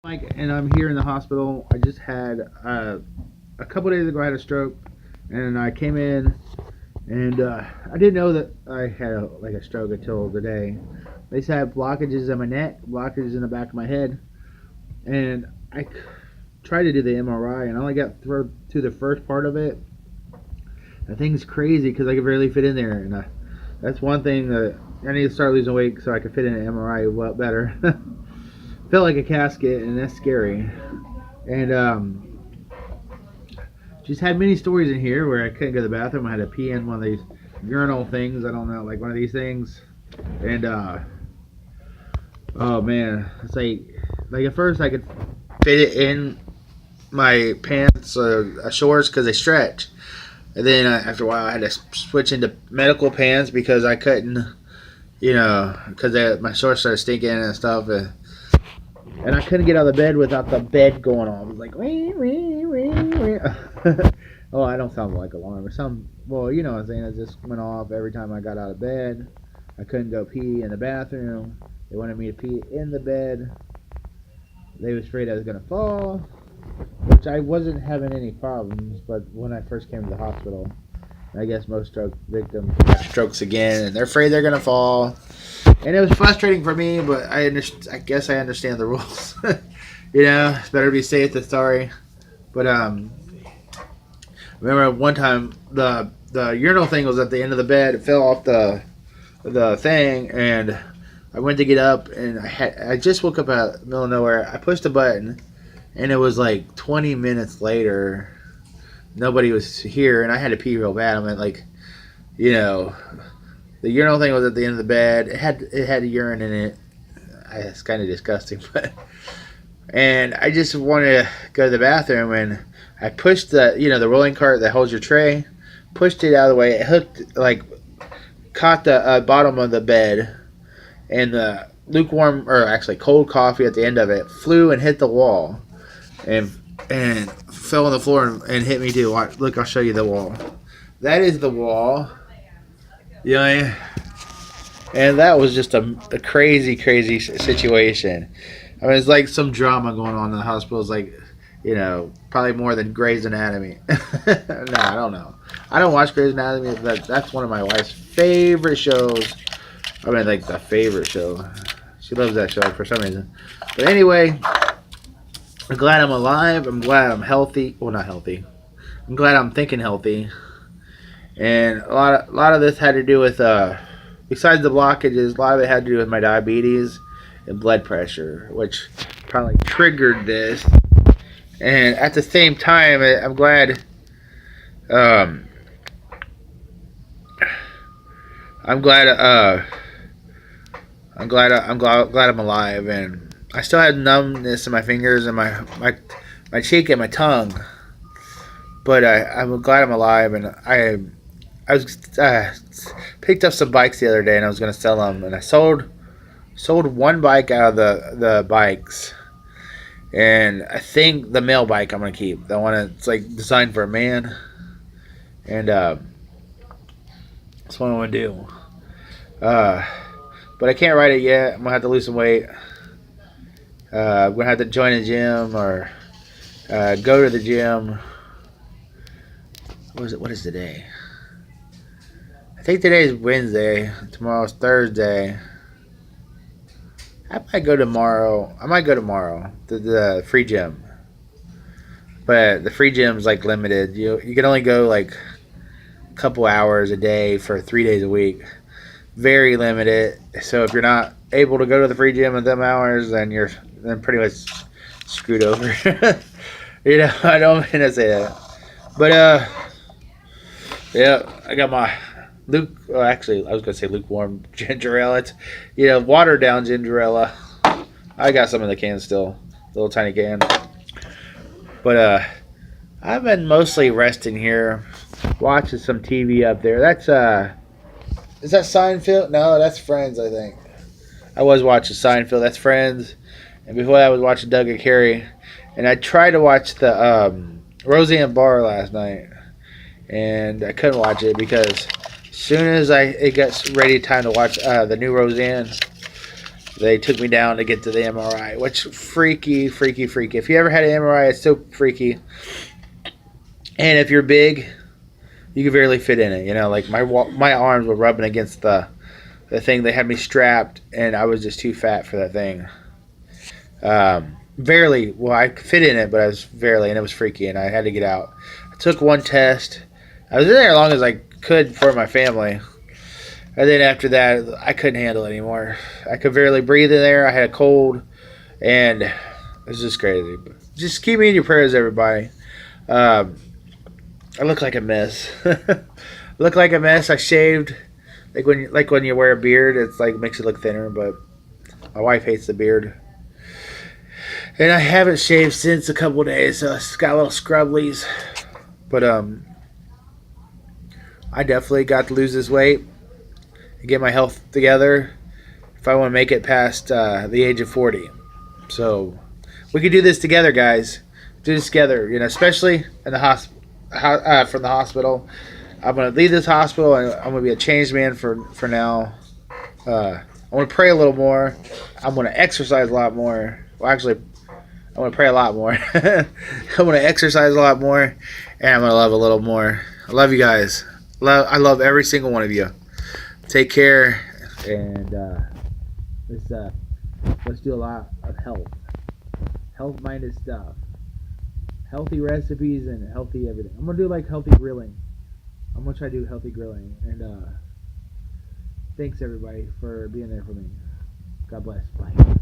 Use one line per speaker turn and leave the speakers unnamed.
Mike, and I'm here in the hospital. I just had a couple days ago. I had a stroke, and I came in, and I didn't know that I had a stroke until today. They said I had blockages in my neck, blockages in the back of my head, and tried to do the MRI, and I only got through to the first part of it. The thing's crazy because I could barely fit in there, and that's one thing that I need to start losing weight so I can fit in an MRI a lot better. Felt like a casket, and that's scary. And just had many stories in here where I couldn't go to the bathroom. I had to pee in one of these urinal things. I don't know, like one of these things. And oh man, it's like at first I could fit it in my pants or shorts because they stretch. And then after a while, I had to switch into medical pants because I couldn't, because my shorts started stinking and stuff. And I couldn't get out of the bed without the bed going on. It was like, wee, wee, wee, wee. Oh, I don't sound like alarm. Or some, well, you know what I'm saying. It just went off every time I got out of bed. I couldn't go pee in the bathroom. They wanted me to pee in the bed. They were afraid I was going to fall, which I wasn't having any problems. But when I first came to the hospital, I guess most stroke victims get strokes again, and they're afraid they're going to fall. And it was frustrating for me, but I guess I understand the rules. It's better to be safe than sorry. But I remember one time the urinal thing was at the end of the bed. It fell off the thing, and I went to get up, and I just woke up out of the middle of nowhere. I pushed the button, and it was like 20 minutes later. Nobody was here, and I had to pee real bad. I mean, the urinal thing was at the end of the bed. It had urine in it. It's kind of disgusting, and I just wanted to go to the bathroom, and I pushed the rolling cart that holds your tray, pushed it out of the way. It caught the bottom of the bed, and the lukewarm, or actually cold coffee at the end of it flew and hit the wall, and fell on the floor and hit me too. Look, I'll show you the wall. That is the wall. Yeah, and that was just a crazy, crazy situation. I mean, it's like some drama going on in the hospital. It's like, probably more than Grey's Anatomy. No, I don't know. I don't watch Grey's Anatomy, but that's one of my wife's favorite shows. I mean, like the favorite show. She loves that show for some reason. But anyway, I'm glad I'm alive. I'm glad I'm healthy. Well, not healthy. I'm glad I'm thinking healthy. And a lot of this had to do with, besides the blockages, a lot of it had to do with my diabetes and blood pressure, which probably triggered this. And at the same time, I'm glad, I'm glad, I'm alive, and I still had numbness in my fingers and my cheek and my tongue. But I'm glad I'm alive, and I was picked up some bikes the other day, and I was going to sell them, and I sold one bike out of the bikes, and I think the male bike I'm going to keep. The one that's like designed for a man, and that's what I want to do. But I can't ride it yet. I'm going to have to lose some weight. I'm going to have to join a gym or go to the gym. What is today? I think today's Wednesday. Tomorrow's Thursday. I might go tomorrow. To the free gym. But the free gym's like limited. You can only go like a couple hours a day for 3 days a week. Very limited. So if you're not able to go to the free gym at them hours, then you're pretty much screwed over. I don't mean to say that. But yeah, I got my actually, I was gonna say lukewarm ginger ale. It's watered down ginger ale. I got some in the can still, little tiny can. But I've been mostly resting here, watching some TV up there. That's is that Seinfeld? No, that's Friends. I think I was watching Seinfeld. That's Friends, and before that, I was watching Doug and Carrie. And I tried to watch the Roseanne Barr last night, and I couldn't watch it because as soon as it gets ready time to watch the new Roseanne, They took me down to get to the MRI, which freaky, freaky, freaky. If you ever had an MRI, it's so freaky. And if you're big, you can barely fit in it. You know, like my arms were rubbing against the thing. They had me strapped, and I was just too fat for that thing. Barely. Well, I could fit in it, but I was barely, and it was freaky, and I had to get out. I took one test. I was in there as long as I could for my family. And then after that, I couldn't handle it anymore. I could barely breathe in there. I had a cold, and it was just crazy. But just keep me in your prayers, everybody. I look like a mess. Look like a mess. I shaved. Like when you wear a beard, it's like makes you look thinner. But my wife hates the beard, and I haven't shaved since a couple of days. So it's got little scrubblies. But I definitely got to lose this weight and get my health together if I want to make it past the age of 40. So we could do this together, guys. Do this together, you know, especially in the from the hospital. I'm going to leave this hospital, and I'm going to be a changed man for now. I want to pray a little more. I'm going to exercise a lot more. Well, actually, I want to pray a lot more. I want to exercise a lot more, and I'm going to love a little more. I love you guys. I love every single one of you. Take care, and let's do a lot of health-minded stuff, healthy recipes, and healthy everything. I'm gonna do like healthy grilling. I'm gonna try to do healthy grilling, and thanks everybody for being there for me. God bless. Bye.